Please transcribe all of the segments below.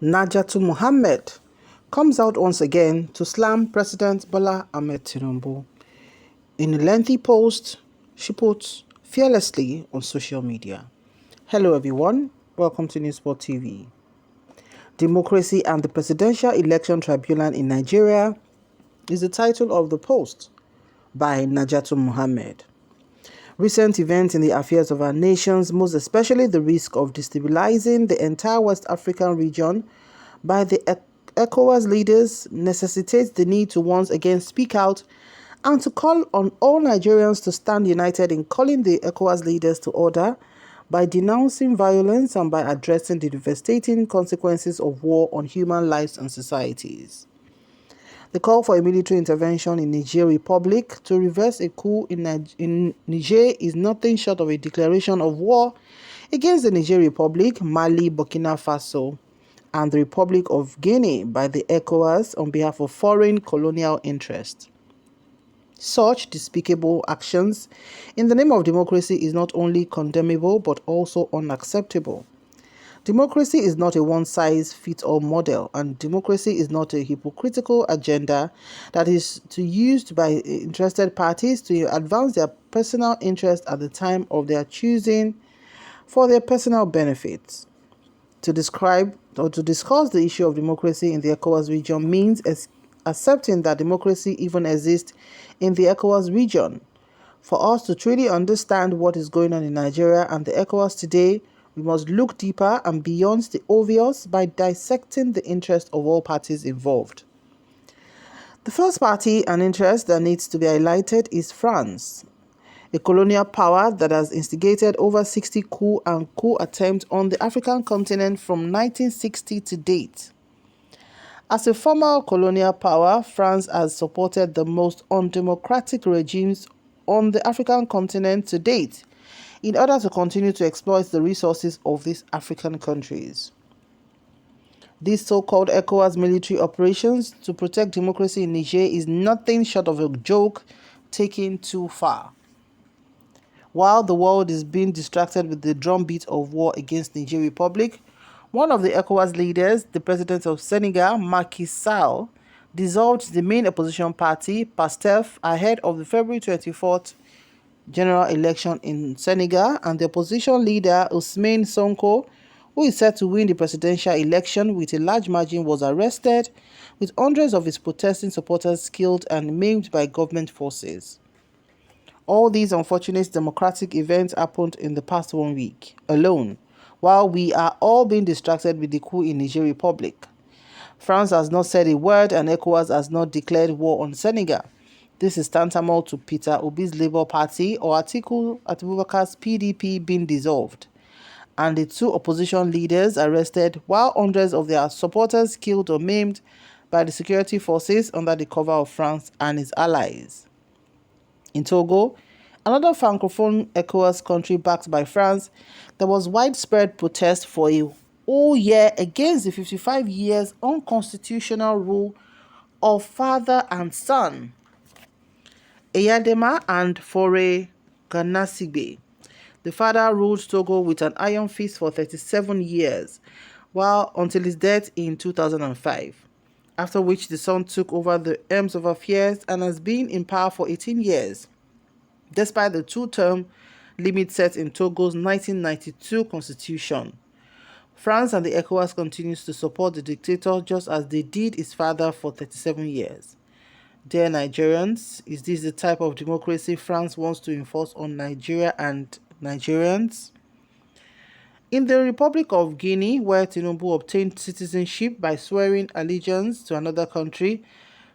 Najatu Mohammed comes out once again to slam President Bola Ahmed Tinubu. In a lengthy post, she puts fearlessly on social media. Hello everyone, welcome to newsspottv. Democracy and the Presidential Election Tribunal in Nigeria is the title of the post by Najatu Mohammed. Recent events in the affairs of our nations, most especially the risk of destabilizing the entire West African region by the ECOWAS leaders, necessitates the need to once again speak out and to call on all Nigerians to stand united in calling the ECOWAS leaders to order by denouncing violence and by addressing the devastating consequences of war on human lives and societies. The call for a military intervention in Niger Republic to reverse a coup in Niger is nothing short of a declaration of war against the Niger Republic, Mali, Burkina Faso, and the Republic of Guinea by the ECOWAS on behalf of foreign colonial interests. Such despicable actions in the name of democracy is not only condemnable but also unacceptable. Democracy is not a one-size-fits-all model, and democracy is not a hypocritical agenda that is used by interested parties to advance their personal interest at the time of their choosing for their personal benefits. To describe or to discuss the issue of democracy in the ECOWAS region means accepting that democracy even exists in the ECOWAS region. For us to truly understand what is going on in Nigeria and the ECOWAS today, we must look deeper and beyond the obvious by dissecting the interests of all parties involved. The first party and interest that needs to be highlighted is France, a colonial power that has instigated over 60 coup attempts on the African continent from 1960 to date. As a former colonial power, France has supported the most undemocratic regimes on the African continent to date, in order to continue to exploit the resources of these African countries. These so-called ECOWAS military operations to protect democracy in Niger is nothing short of a joke taken too far. While the world is being distracted with the drumbeat of war against Niger Republic, one of the ECOWAS leaders, the president of Senegal, Macky Sall, dissolved the main opposition party, PASTEF, ahead of the February 24th general election in Senegal, and the opposition leader Ousmane Sonko, who is set to win the presidential election with a large margin, was arrested, with hundreds of his protesting supporters killed and maimed by government forces. All these unfortunate democratic events happened in the past 1 week alone, while we are all being distracted with the coup in Niger Republic. France has not said a word and ECOWAS has not declared war on Senegal. This is tantamount to Peter Obi's Labour Party or Atiku Abubakar's PDP being dissolved, and the two opposition leaders arrested, while hundreds of their supporters killed or maimed by the security forces under the cover of France and its allies. In Togo, another francophone ECOWAS country backed by France, there was widespread protest for a whole year against the 55 years unconstitutional rule of father and son, Eyadema and Faure Ganasigbe. The father ruled Togo with an iron fist for 37 years, while until his death in 2005, after which the son took over the helms of affairs and has been in power for 18 years, despite the two-term limit set in Togo's 1992 constitution. France and the ECOWAS continues to support the dictator just as they did his father for 37 years. Dear Nigerians, is this the type of democracy France wants to enforce on Nigeria and Nigerians? In the Republic of Guinea, where Tinubu obtained citizenship by swearing allegiance to another country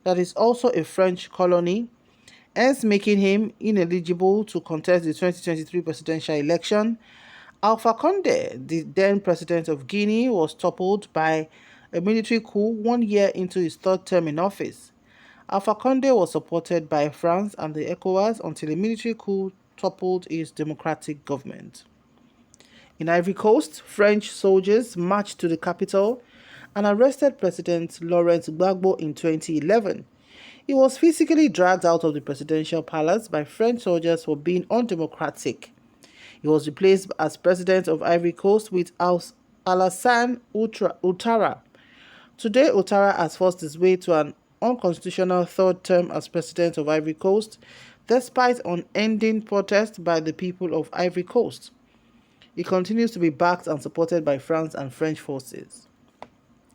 that is also a French colony, hence making him ineligible to contest the 2023 presidential election, Alpha Condé, the then president of Guinea, was toppled by a military coup 1 year into his third term in office. Alpha Condé was supported by France and the ECOWAS until a military coup toppled his democratic government. In Ivory Coast, French soldiers marched to the capital and arrested President Laurent Gbagbo in 2011. He was physically dragged out of the presidential palace by French soldiers for being undemocratic. He was replaced as president of Ivory Coast with Alassane Ouattara, Today, Ouattara has forced his way to an unconstitutional third term as president of Ivory Coast, despite unending protest by the people of Ivory Coast. He continues to be backed and supported by France and French forces.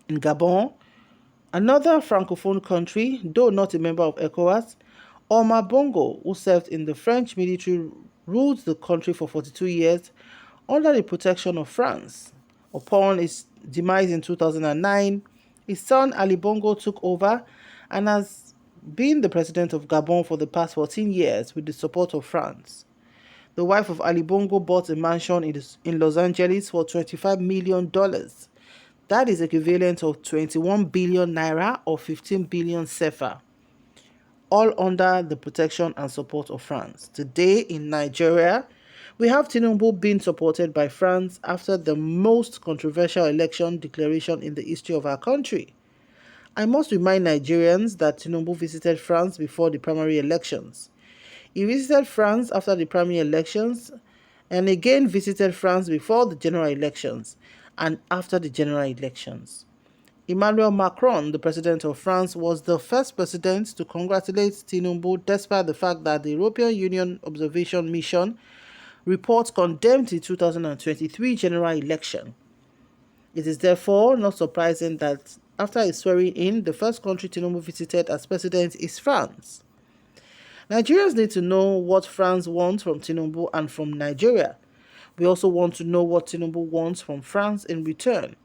In Gabon, another francophone country, though not a member of ECOWAS, Omar Bongo, who served in the French military, ruled the country for 42 years under the protection of France. Upon his demise in 2009, his son Ali Bongo took over and has been the president of Gabon for the past 14 years with the support of France. The wife of Ali Bongo bought a mansion in Los Angeles for $25 million. That is equivalent of 21 billion naira or 15 billion CFA, all under the protection and support of France. Today in Nigeria, we have Tinubu being supported by France after the most controversial election declaration in the history of our country. I must remind Nigerians that Tinubu visited France before the primary elections. He visited France after the primary elections and again visited France before the general elections and after the general elections. Emmanuel Macron, the president of France, was the first president to congratulate Tinubu despite the fact that the European Union Observation Mission report condemned the 2023 general election. It is therefore not surprising that after his swearing in, the first country Tinubu visited as president is France. Nigerians need to know what France wants from Tinubu and from Nigeria. We also want to know what Tinubu wants from France in return.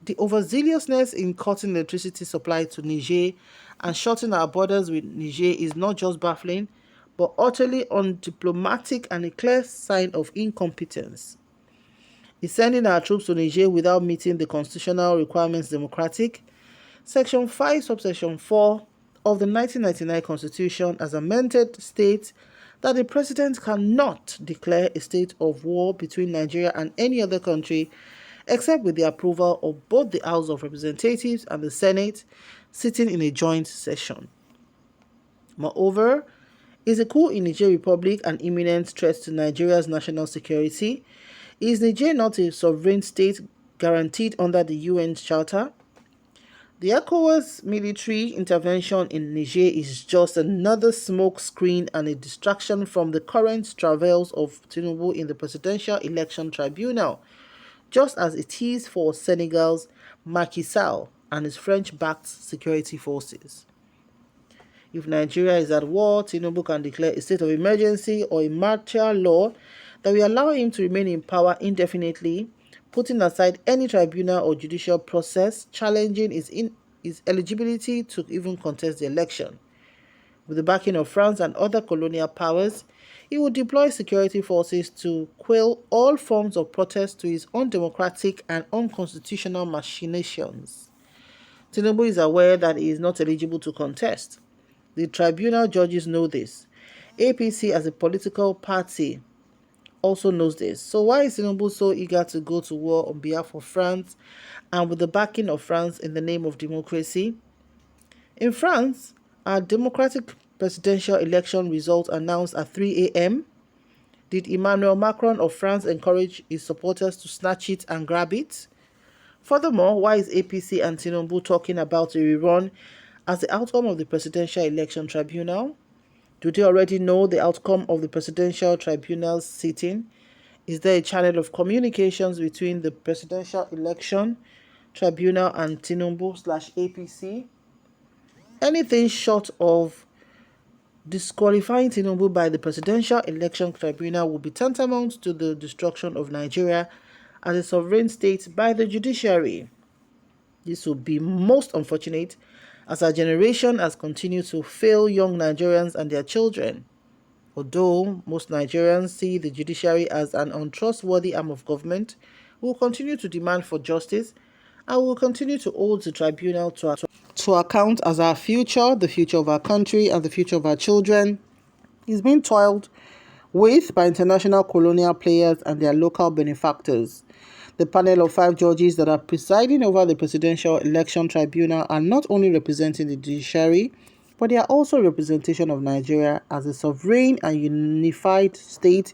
The overzealousness in cutting electricity supply to Niger and shutting our borders with Niger is not just baffling, but utterly undiplomatic and a clear sign of incompetence. Is sending our troops to Niger without meeting the constitutional requirements democratic? Section 5, subsection 4 of the 1999 Constitution, as amended, states that the president cannot declare a state of war between Nigeria and any other country except with the approval of both the House of Representatives and the Senate sitting in a joint session. Moreover, is a coup in Niger Republic an imminent threat to Nigeria's national security? Is Niger not a sovereign state guaranteed under the UN Charter? The ECOWAS military intervention in Niger is just another smoke screen and a distraction from the current travails of Tinubu in the Presidential Election Tribunal, just as it is for Senegal's Macky Sall and his French-backed security forces. If Nigeria is at war, Tinubu can declare a state of emergency or a martial law that will allow him to remain in power indefinitely, putting aside any tribunal or judicial process challenging his eligibility to even contest the election. With the backing of France and other colonial powers, he would deploy security forces to quell all forms of protest to his undemocratic and unconstitutional machinations. Tinubu is aware that he is not eligible to contest. The tribunal judges know this. APC as a political party also knows this. So why is Tinubu so eager to go to war on behalf of France and with the backing of France in the name of democracy? In France, our democratic presidential election results announced at 3 a.m. Did Emmanuel Macron of France encourage his supporters to snatch it and grab it? Furthermore, why is APC and Tinubu talking about a rerun as the outcome of the Presidential Election Tribunal? Do they already know the outcome of the Presidential Tribunal's sitting? Is there a channel of communications between the Presidential Election Tribunal and Tinubu/APC? Anything short of disqualifying Tinubu by the Presidential Election Tribunal would be tantamount to the destruction of Nigeria as a sovereign state by the judiciary. This would be most unfortunate as our generation has continued to fail young Nigerians and their children. Although most Nigerians see the judiciary as an untrustworthy arm of government, we will continue to demand for justice and we will continue to hold the tribunal to account as our future, the future of our country, and the future of our children is being toiled with by international colonial players and their local benefactors. The panel of 5 judges that are presiding over the Presidential Election Tribunal are not only representing the judiciary, but they are also a representation of Nigeria as a sovereign and unified state,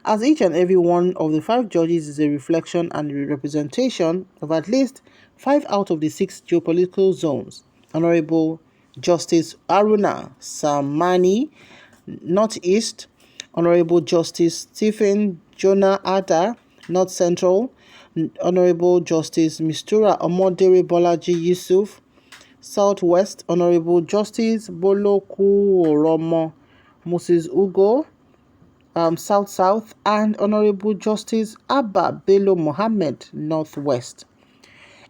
as each and every one of the 5 judges is a reflection and a representation of at least 5 out of the 6 geopolitical zones. Honorable Justice Aruna Samani, Northeast. Honorable Justice Stephen Jonah Ada, North Central. Honorable Justice Mistura Omodere Bolaji Yusuf, Southwest. Honorable Justice Boloku Oromo Moses Ugo, South, and Honorable Justice Abba Bello Mohammed, Northwest.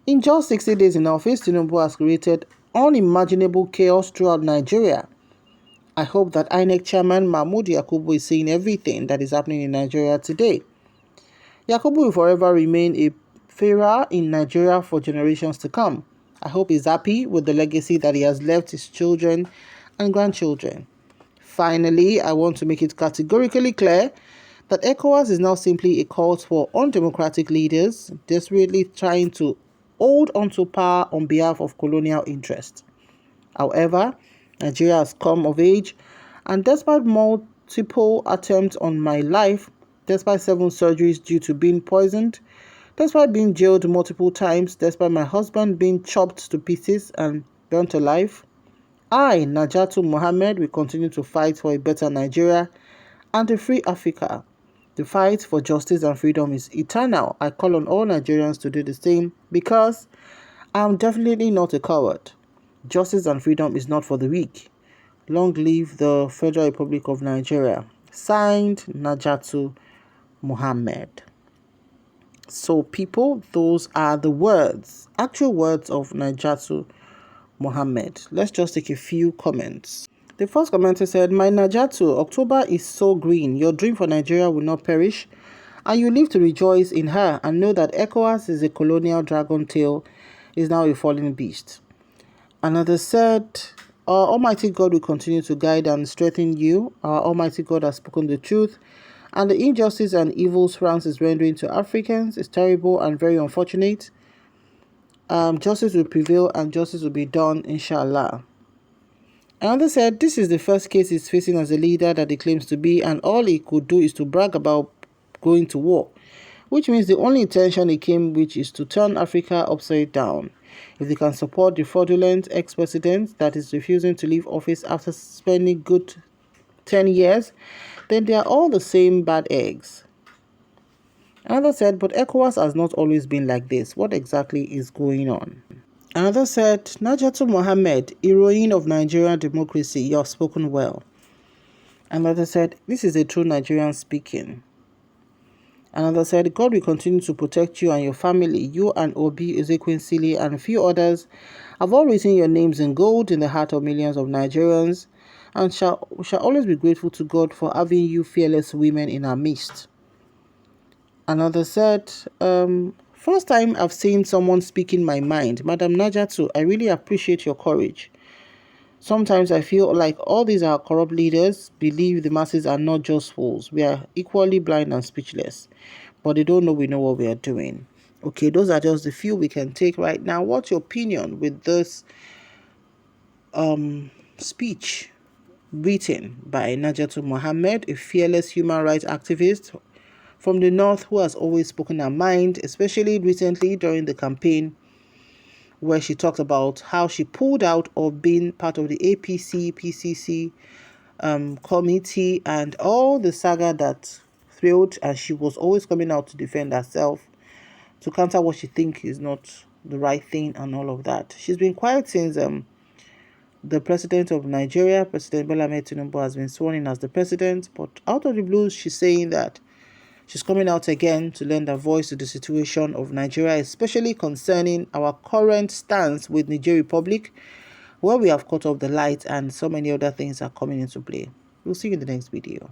In just 60 days in office, Tinubu has created unimaginable chaos throughout Nigeria. I hope that INEC Chairman Mahmoud Yakubu is seeing everything that is happening in Nigeria today. Yakubu will forever remain a pharaoh in Nigeria for generations to come. I hope he's happy with the legacy that he has left his children and grandchildren. Finally, I want to make it categorically clear that ECOWAS is now simply a cult for undemocratic leaders desperately trying to hold onto power on behalf of colonial interests. However, Nigeria has come of age, and despite multiple attempts on my life, despite 7 surgeries due to being poisoned, despite being jailed multiple times, despite my husband being chopped to pieces and burnt alive, I, Najatu Mohammed, will continue to fight for a better Nigeria and a free Africa. The fight for justice and freedom is eternal. I call on all Nigerians to do the same because I am definitely not a coward. Justice and freedom is not for the weak. Long live the Federal Republic of Nigeria. Signed, Najatu Mohammed. So people, those are the words, actual words of Najatu Mohammed. Let's just take a few comments. The first commenter said, "My Najatu, October is so green. Your dream for Nigeria will not perish, and you live to rejoice in her and know that ECOWAS is a colonial dragon tail, is now a fallen beast." Another said, "Almighty God will continue to guide and strengthen you. Our Almighty God has spoken the truth, and the injustice and evils France is rendering to Africans is terrible and very unfortunate. Justice will prevail and justice will be done, inshallah." Another said, "This is the first case he's facing as a leader that he claims to be, and all he could do is to brag about going to war, which means the only intention he came with is to turn Africa upside down. If they can support the fraudulent ex-president that is refusing to leave office after spending good 10 years, then they are all the same bad eggs." Another said, "But ECOWAS has not always been like this. What exactly is going on?" Another said, "Najatu Mohammed, heroine of Nigerian democracy, you have spoken well." Another said, "This is a true Nigerian speaking." Another said, "God will continue to protect you and your family. You and Obi Ezekwesili and a few others have all written your names in gold in the heart of millions of Nigerians, and we shall always be grateful to God for having you fearless women in our midst." Another said, "First time I've seen someone speaking my mind. Madam Najatu, I really appreciate your courage. Sometimes I feel like all these our corrupt leaders believe the masses are not just fools. We are equally blind and speechless, but they don't know we know what we are doing." Okay, those are just the few we can take right now. What's your opinion with this speech written by Najatu Mohammed, a fearless human rights activist from the north who has always spoken her mind, especially recently during the campaign where she talked about how she pulled out of being part of the APC-PCC committee and all the saga that thrilled, and she was always coming out to defend herself, to counter what she thinks is not the right thing and all of that. She's been quiet since the president of Nigeria, President Bola Ahmed Tinubu, has been sworn in as the president, but out of the blue, she's saying that she's coming out again to lend her voice to the situation of Nigeria, especially concerning our current stance with Niger Republic, where we have cut off the light and so many other things are coming into play. We'll see you in the next video.